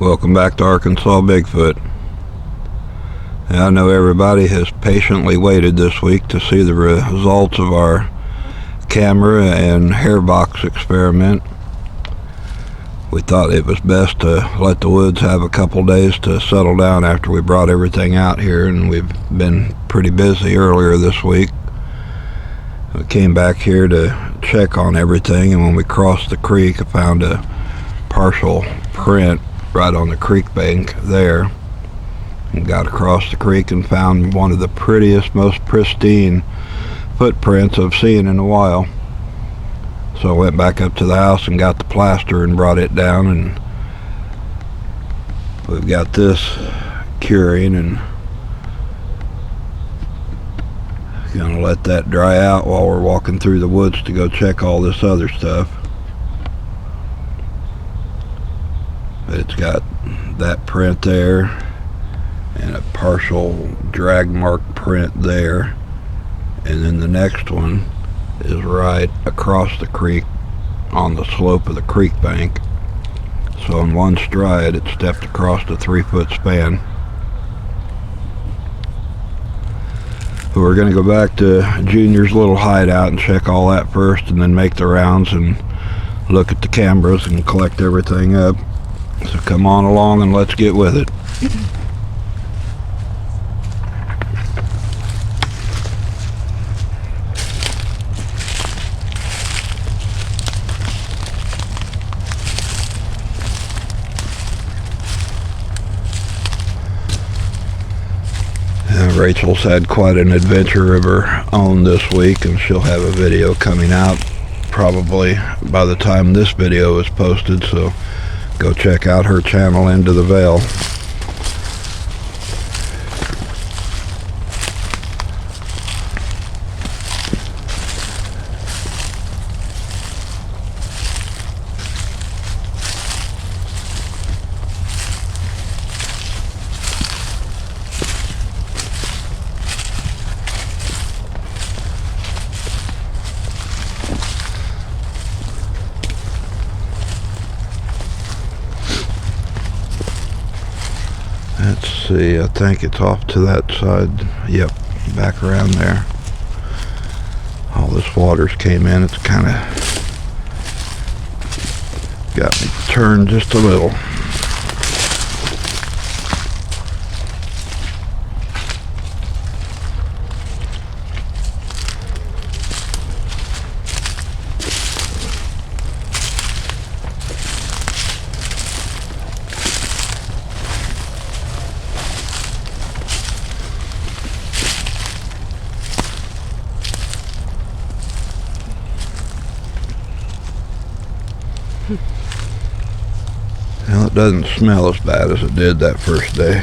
Welcome back to Arkansas Bigfoot. I know everybody has patiently waited this week to see the results of our camera and hair box experiment. We thought it was best to let the woods have a couple days to settle down after we brought everything out here, and we've been pretty busy earlier this week. We came back here to check on everything, and when we crossed the creek, I found a partial print right on the creek bank there, and got across the creek and found one of the prettiest, most pristine footprints I've seen in a while. So I went back up to the house and got the plaster and brought it down, and we've got this curing, and gonna let that dry out while we're walking through the woods to go check all this other stuff. But it's got that print there and a partial drag mark print there, and then the next one is right across the creek on the slope of the creek bank. So in one stride it stepped across a 3-foot span. So we're going to go back to Junior's little hideout and check all that first, and then make the rounds and look at the cameras and collect everything up. So come on along and let's get with it. Rachel's had quite an adventure of her own this week, and she'll have a video coming out probably by the time this video is posted, so go check out her channel, Into the Veil. Let's see, I think it's off to that side. Yep, back around there. All this water's came in. It's kind of got me turned just a little. Well, it doesn't smell as bad as it did that first day.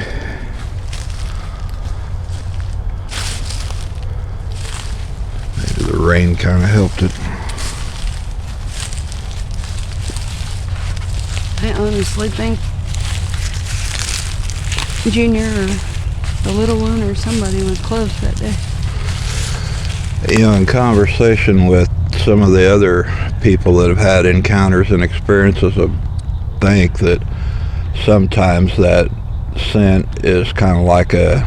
Maybe the rain kind of helped it. I honestly think Junior or the little one or somebody was close that day. You know, in conversation with some of the other people that have had encounters and experiences, I think that sometimes that scent is kind of like a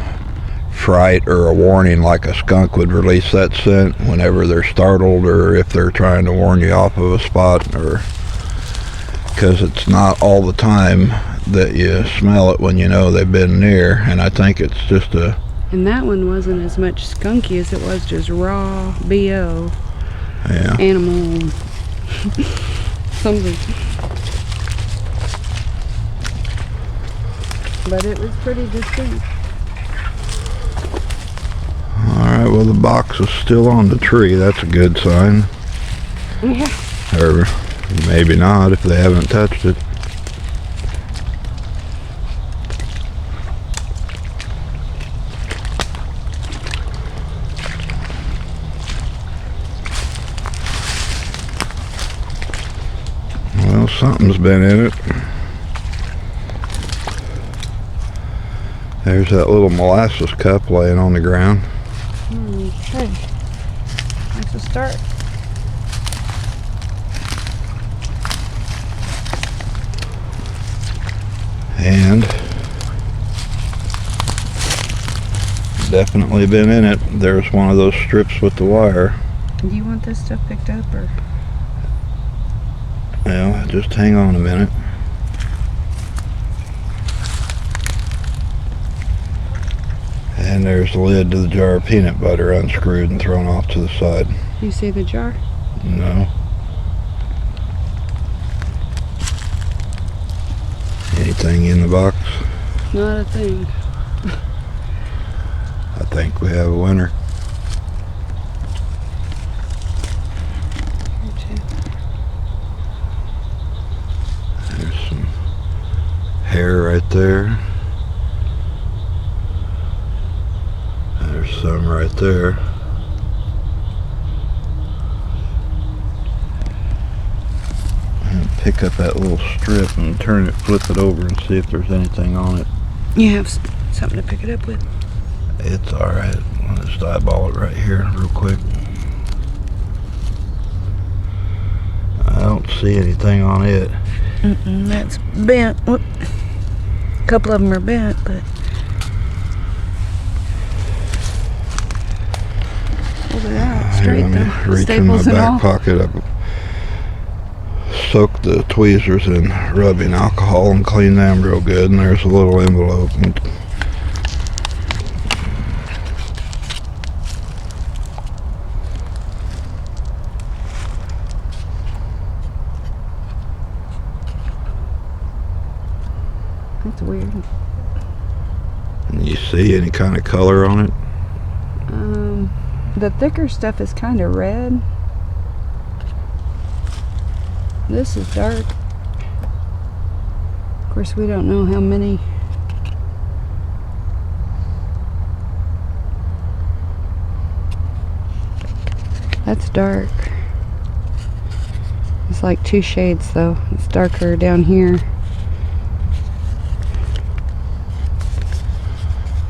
fright or a warning, like a skunk would release that scent whenever they're startled, or if they're trying to warn you off of a spot, or because it's not all the time that you smell it when you know they've been near. And I think it's just a... And that one wasn't as much skunky as it was just raw BO. Yeah. Animal. Something. But it was pretty distinct. Alright, well, the box is still on the tree. That's a good sign. Yeah. Or maybe not if they haven't touched it. Well, something's been in it. There's that little molasses cup laying on the ground. Okay. That's a start. And definitely been in it. There's one of those strips with the wire. Do you want this stuff picked up, or? Well, just hang on a minute. And there's the lid to the jar of peanut butter unscrewed and thrown off to the side. You see the jar? No. Anything in the box? Not a thing. I think we have a winner. There's some hair right there. There's some right there. And pick up that little strip and turn it, flip it over and see if there's anything on it. You have something to pick it up with? It's alright. I'll just eyeball it right here real quick. I don't see anything on it. That's bent. Whoop. A couple of them are bent, but pull it out straight. Here, let me though. reach in my Staples and back all. pocket. I've soaked the tweezers in rubbing alcohol and cleaned them real good. And there's a little envelope. And That's weird. you see any kind of color on it? The thicker stuff is kind of red. This is dark. Of course, we don't know how many. That's dark. It's like two shades though. It's darker down here.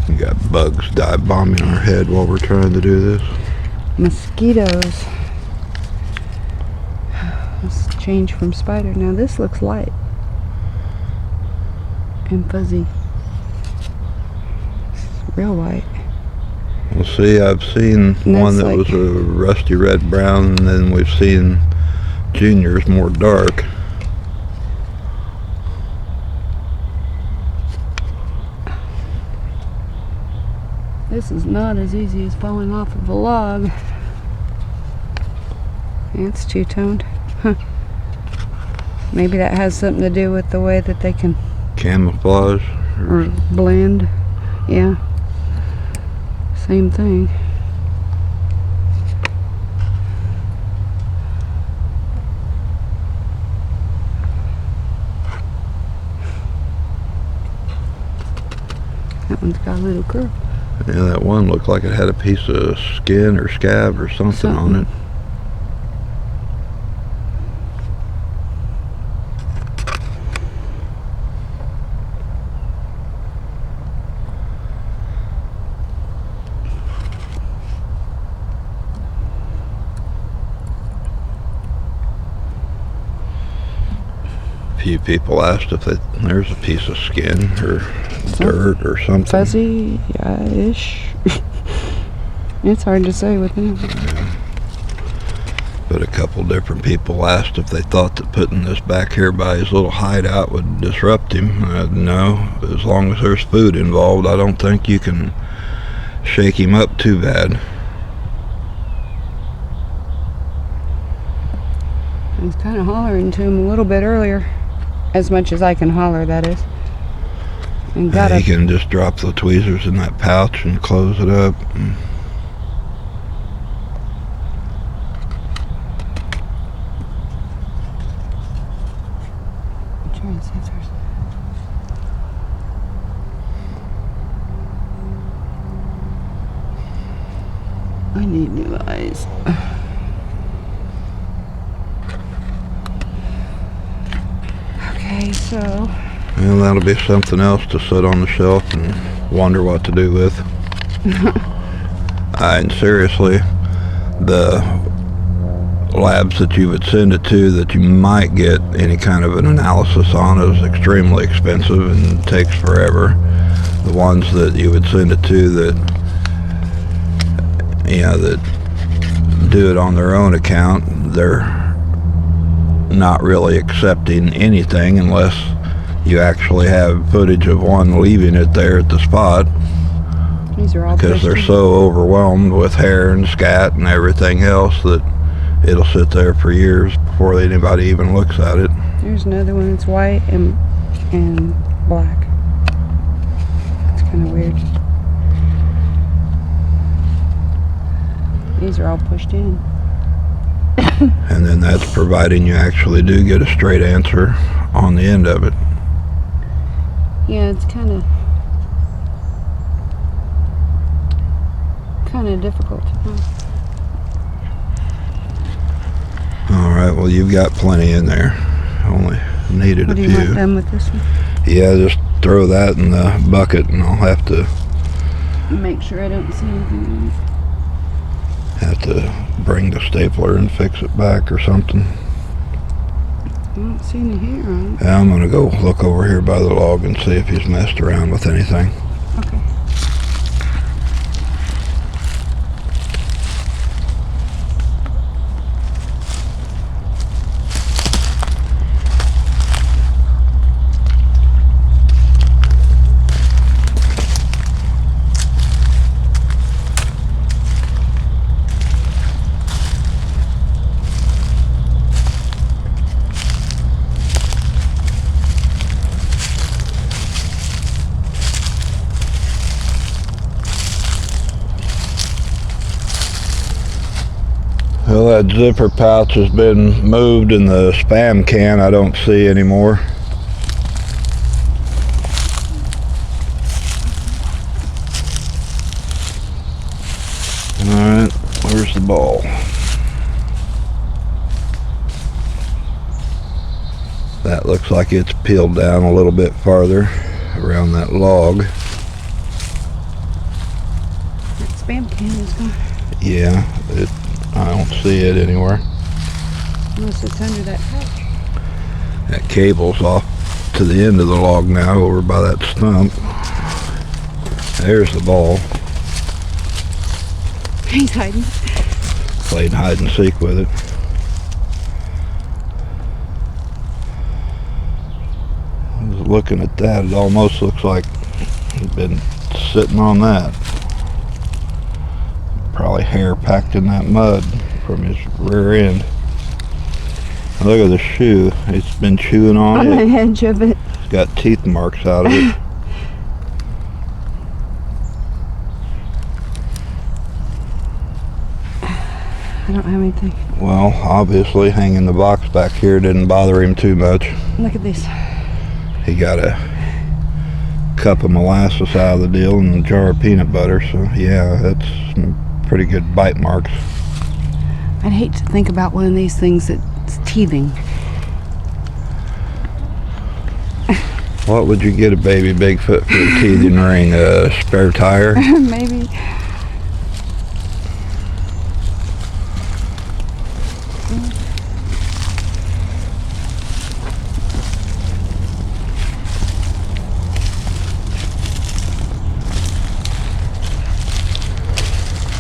We got bugs dive bombing our head while we're trying to do this. Mosquitoes. Let's change from spider. Now this looks light and fuzzy. It's real white. Well, see, I've seen one that like, was a rusty red brown, and then we've seen Junior's more dark. this is not as easy as falling off of a log. It's two-toned. Huh. Maybe that has something to do with the way that they can Camouflage. or blend. Yeah. Same thing. That one's got a little curl. Yeah, that one looked like it had a piece of skin or scab or something on it. Few people asked if there's a piece of skin or dirt or something. Fuzzy-ish. It's hard to say with them. Yeah. But a couple different people asked if they thought that putting this back here by his little hideout would disrupt him. No, as long as there's food involved, I don't think you can shake him up too bad. I was kind of hollering to him a little bit earlier. As much as I can holler, that is. And You can just drop the tweezers in that pouch and close it up. I'm trying to see if there's... I need new eyes. Okay, so... And that'll be something else to sit on the shelf and wonder what to do with. And seriously, the labs that you would send it to that you might get any kind of an analysis on is extremely expensive and takes forever. The ones that you would send it to that do it on their own account, they're not really accepting anything unless you actually have footage of one leaving it there at the spot, These are all because they're pushed so overwhelmed with hair and scat and everything else that it'll sit there for years before anybody even looks at it. in. There's another one that's white and black. It's kind of weird. These are all pushed in. And then that's providing you actually do get a straight answer on the end of it. Yeah, it's kind of difficult. Alright, well, you've got plenty in there. Only needed a What do few. you want done with this one? Yeah, just throw that in the bucket and I'll have to Make sure I don't see anything. bring the stapler and fix it back or something. I don't see any hair on it. Yeah, I'm gonna go look over here by the log and see if he's messed around with anything. Okay. Well, that zipper pouch has been moved and the spam can I don't see anymore. Alright, where's the ball? That looks like it's peeled down a little bit farther around that log. That spam can is gone. Yeah, I don't see it anywhere. Unless it's under that pouch. That cable's off to the end of the log now, over by that stump. There's the ball. He's hiding. Played hide and seek with it. I was looking at that, it almost looks like he's been sitting on that. Probably hair packed in that mud from his rear end. Look at the shoe. It's been chewing on the it. edge of it. It's got teeth marks out of it. I don't have anything. Well, obviously hanging the box back here didn't bother him too much. Look at this. He got a cup of molasses out of the deal and a jar of peanut butter, so yeah, that's some pretty good bite marks. I'd hate to think about one of these things that's teething. What would you get a baby Bigfoot for a teething ring? A spare tire? Maybe.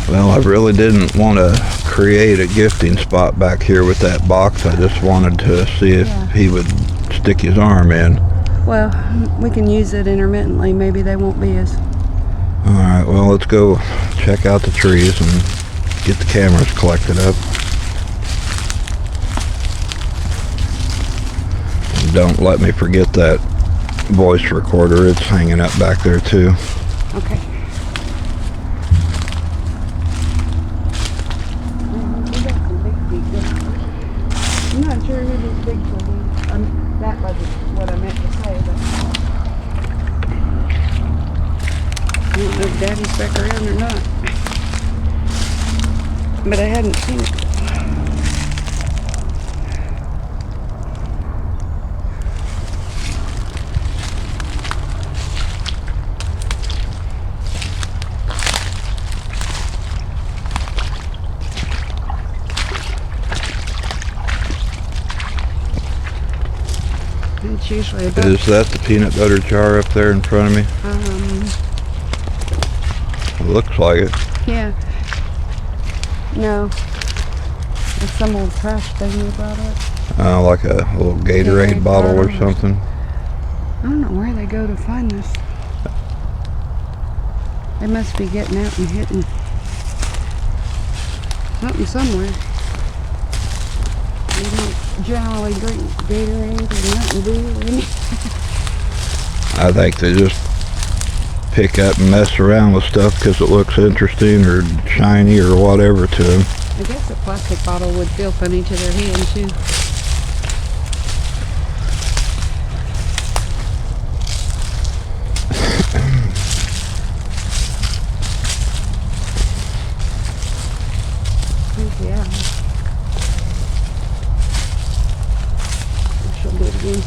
Well, I really didn't want to create a gifting spot back here with that box. I just wanted to see if he would stick his arm in. Well, we can use it intermittently. Maybe they won't be as... Alright, well, let's go check out the trees and get the cameras collected up. And don't let me forget that voice recorder. It's hanging up back there too. Okay. I'm not sure who this Bigfoot is. That wasn't what I meant to say, but... I don't know if Daddy's back around or not. But I hadn't seen it. It's usually about... Is that the peanut butter jar up there in front of me? It looks like it. Yeah. No. It's some old trash thing you brought up. Like a little Gatorade bottle or something. I don't know where they go to find this. They must be getting out and hitting something somewhere. They don't generally drink Gatorade or Mountain Dew or anything. I think they just pick up and mess around with stuff because it looks interesting or shiny or whatever to them. I guess a plastic bottle would feel funny to their hand too. Yeah. She'll do it again.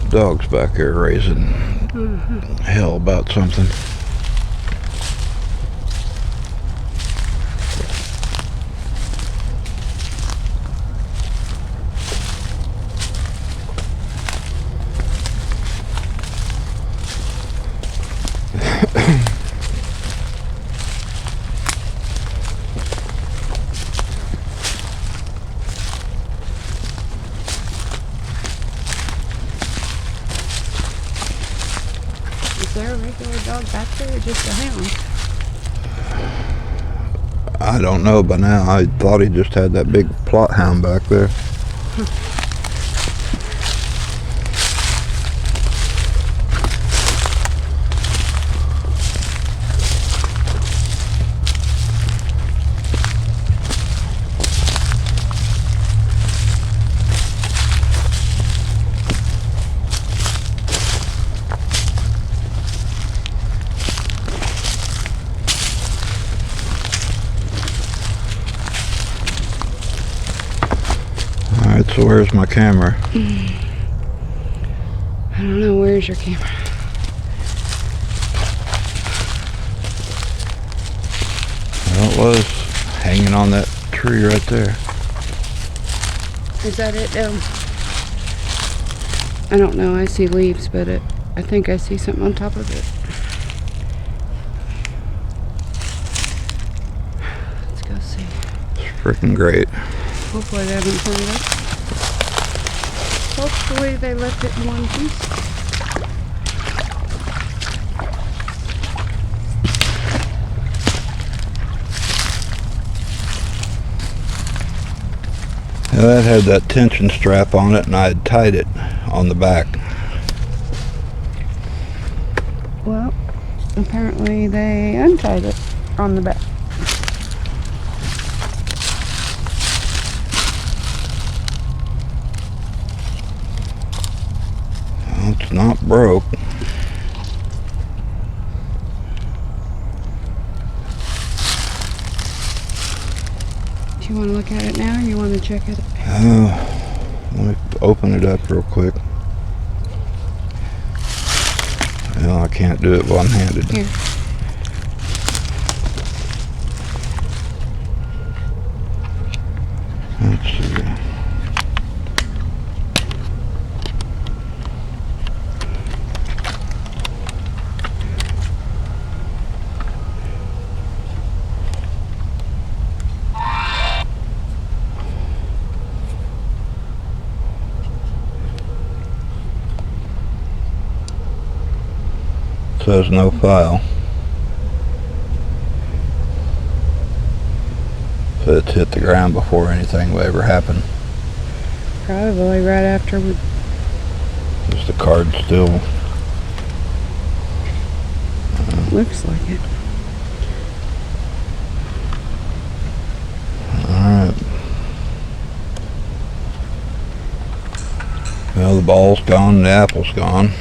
Dog's back here raising hell about something. Is there a regular dog back there or just a hound? I don't know by now. I thought he just had that big plot hound back there. Alright, so where's my camera? I don't know, where's your camera? Well, it was hanging on that tree right there. Is that it? I don't know, I see leaves, but I think I see something on top of it. Let's go see. It's freaking great. Hopefully they haven't torn it up. Hopefully they left it in one piece. Yeah, that had that tension strap on it and I had tied it on the back. Well, apparently they untied it on the back. Well, it's not broke. Do you want to look at it now or you want to check it? Let me open it up real quick. Well, I can't do it one-handed. Here. Let's see. Says no file. So it's hit the ground before anything will ever happen. Probably right after we... Is the card still? Looks like it. Alright. Well, the ball's gone, the apple's gone.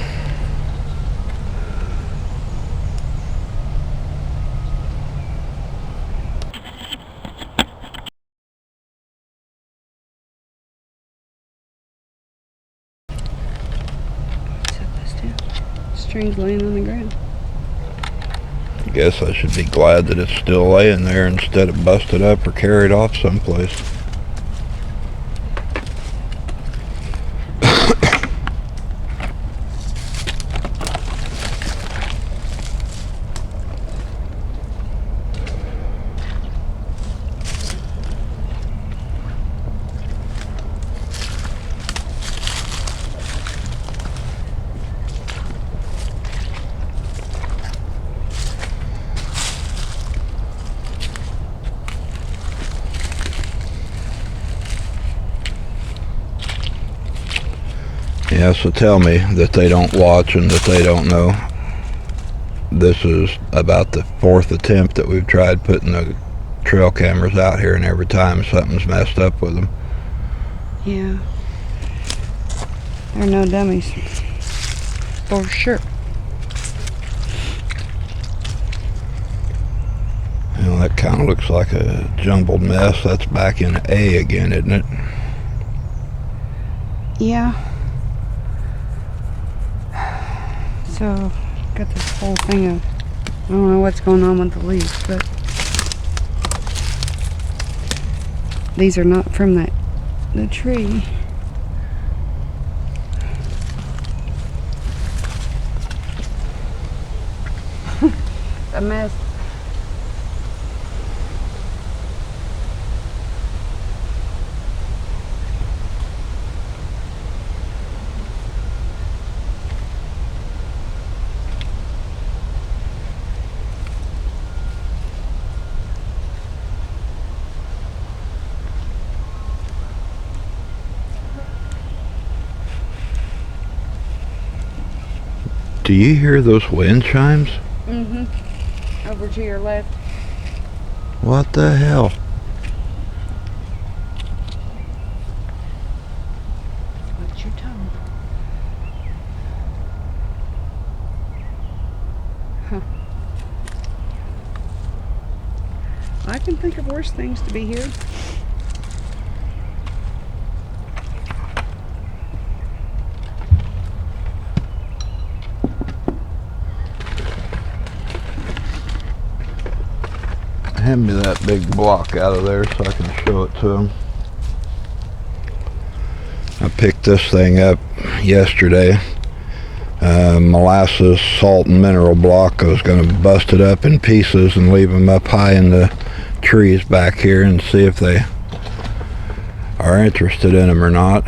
Set this down. String's laying on the ground. I guess I should be glad that it's still laying there instead of busted up or carried off someplace. Yeah, so tell me that they don't watch and that they don't know. This is about the 4th attempt that we've tried putting the trail cameras out here, and every time something's messed up with them. Yeah. They're no dummies. For sure. You know, that kind of looks like a jumbled mess. That's back in A again, isn't it? Yeah. So, got this whole thing of, I don't know what's going on with the leaves, but these are not from the tree. A mess. Do you hear those wind chimes? Mm-hmm. Over to your left. What the hell? What's your tongue? Huh. I can think of worse things to be here. Hand me that big block out of there so I can show it to them. I picked this thing up yesterday. Molasses, salt, and mineral block. I was going to bust it up in pieces and leave them up high in the trees back here and see if they are interested in them or not.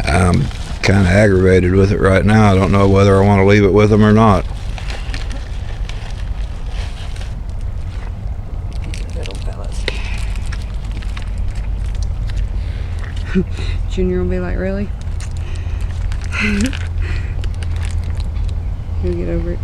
I'm kind of aggravated with it right now. I don't know whether I want to leave it with them or not. Junior will be like, really? He'll get over it.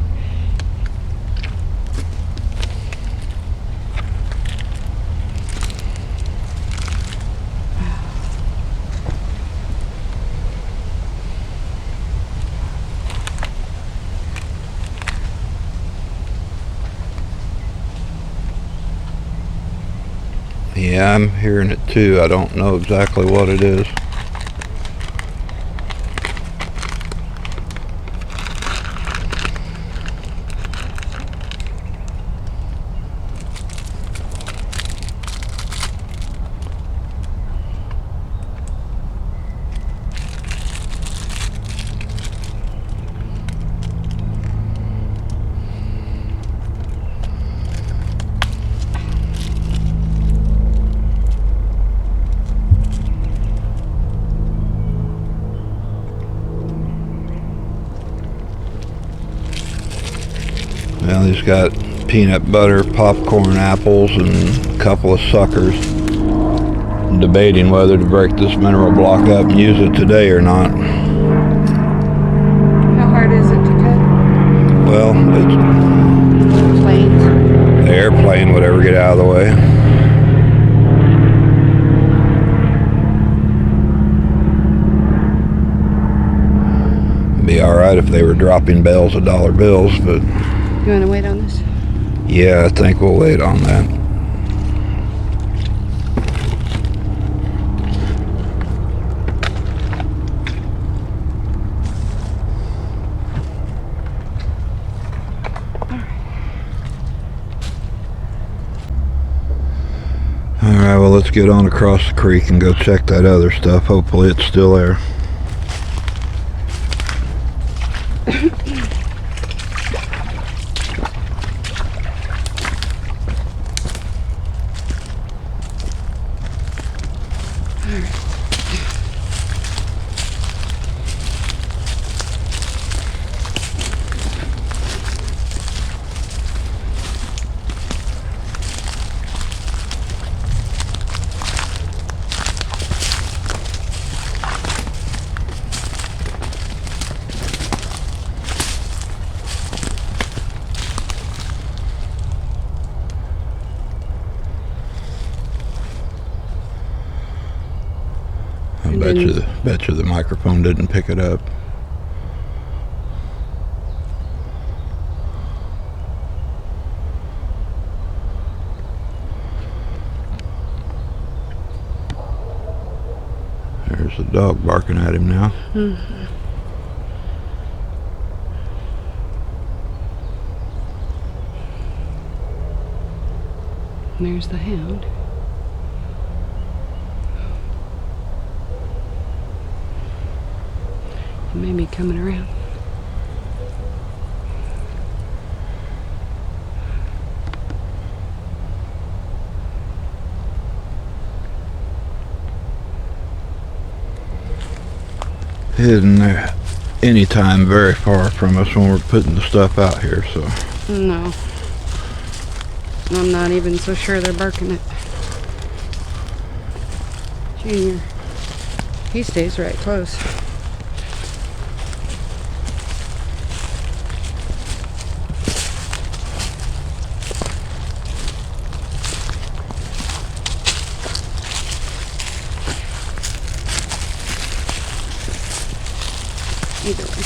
Yeah, I'm hearing it too. I don't know exactly what it is. Well, he's got peanut butter, popcorn, apples, and a couple of suckers. Debating whether to break this mineral block up and use it today or not. How hard is it to cut? Well, it's Planes. the airplane would ever get out of the way. It'd be alright if they were dropping bales of dollar bills, but You want to wait on this? yeah, I think we'll wait on that. Alright, well, let's get on across the creek and go check that other stuff. Hopefully it's still there. I bet you the microphone didn't pick it up. There's the dog barking at him now. Mm-hmm. There's the hound. He may be coming around. Isn't there any time very far from us when we're putting the stuff out here, so. No. I'm not even so sure they're barking it. Junior. He stays right close. Either way.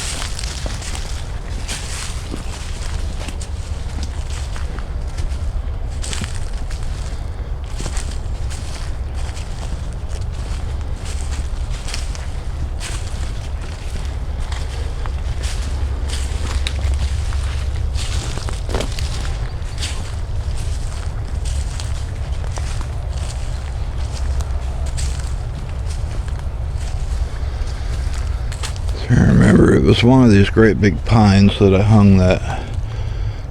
I remember it was one of these great big pines that I hung that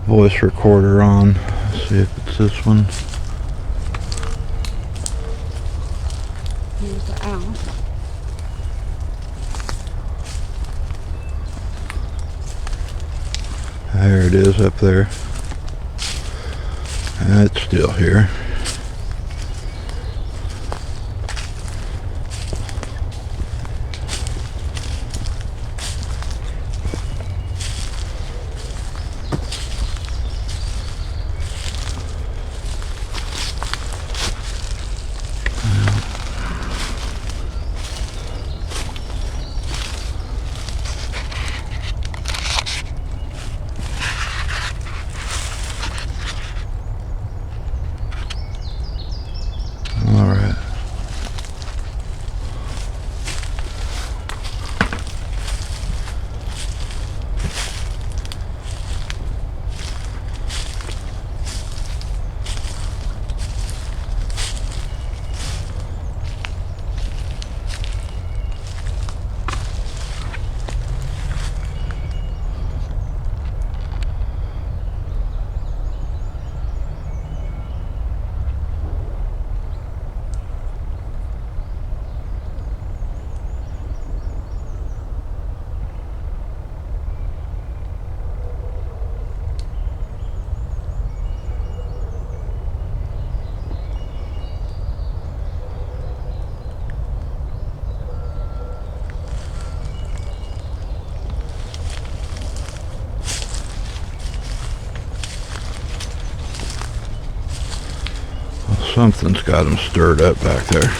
voice recorder on. Let's see if it's this one. Here's the owl. There it is up there. It's still here. Something's got him stirred up back there.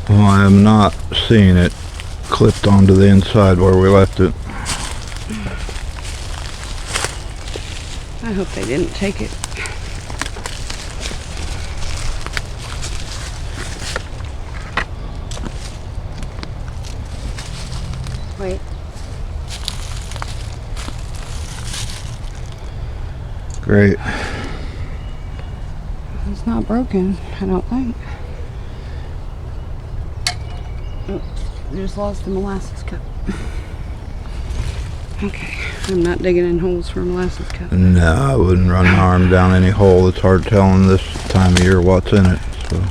Well, I am not seeing it clipped onto the inside where we left it. I hope they didn't take it. Wait. Great. It's not broken, I don't think. Oh, I just lost the molasses cup. Okay, I'm not digging in holes for a molasses cup. No, I wouldn't run my arm down any hole. It's hard telling this time of year what's in it. So.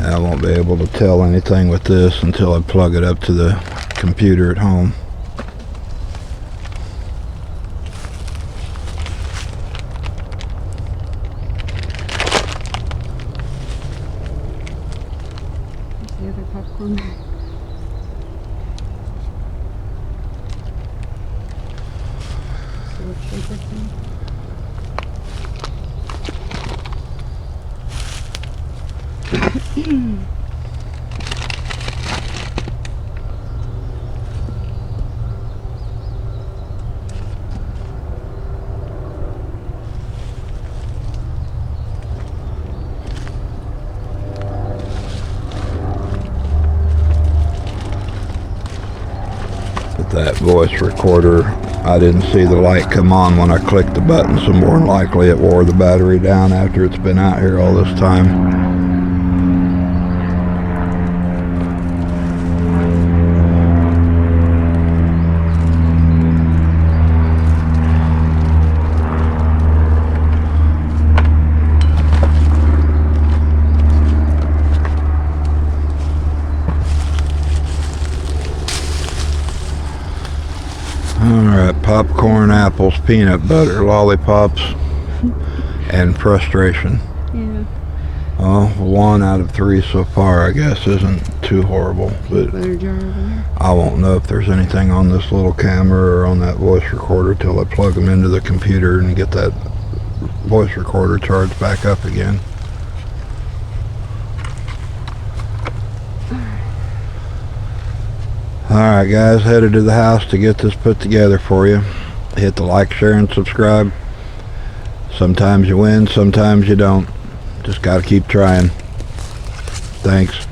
I won't be able to tell anything with this until I plug it up to the computer at home. There's the other popcorn. See what shape it's in. That voice recorder, I didn't see the light come on when I clicked the button, so more than likely it wore the battery down after it's been out here all this time. Alright, popcorn, apples, peanut butter, lollipops, and frustration. Yeah. Well, 1 out of 3 so far, I guess, isn't too horrible. But Butter jar over there. I won't know if there's anything on this little camera or on that voice recorder till I plug them into the computer and get that voice recorder charged back up again. Alright guys, headed to the house to get this put together for you. Hit the like, share, and subscribe. Sometimes you win, sometimes you don't. Just gotta keep trying. Thanks.